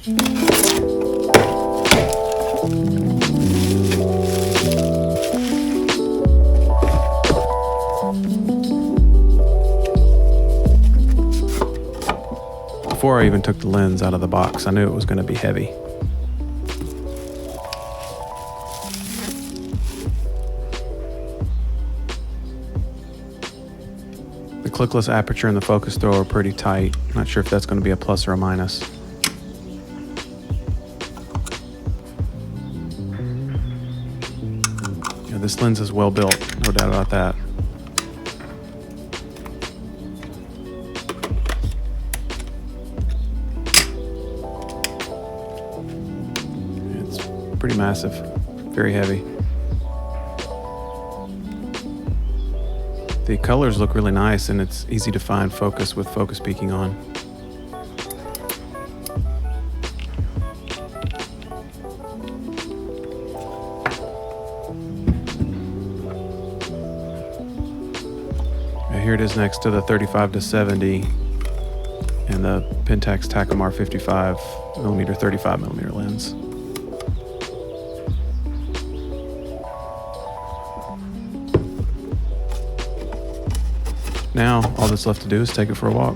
Before I even took the lens out of the box, I knew it was going to be heavy. The clickless aperture and the focus throw are pretty tight. Not sure if that's going to be a plus or a minus. Yeah, this lens is well built, no doubt about that. Pretty massive, very heavy. The colors look really nice and it's easy to find focus with focus peaking on. Here it is next to the 35-70 and the Pentax Takumar 55mm 35mm lens. Now, all that's left to do is take it for a walk.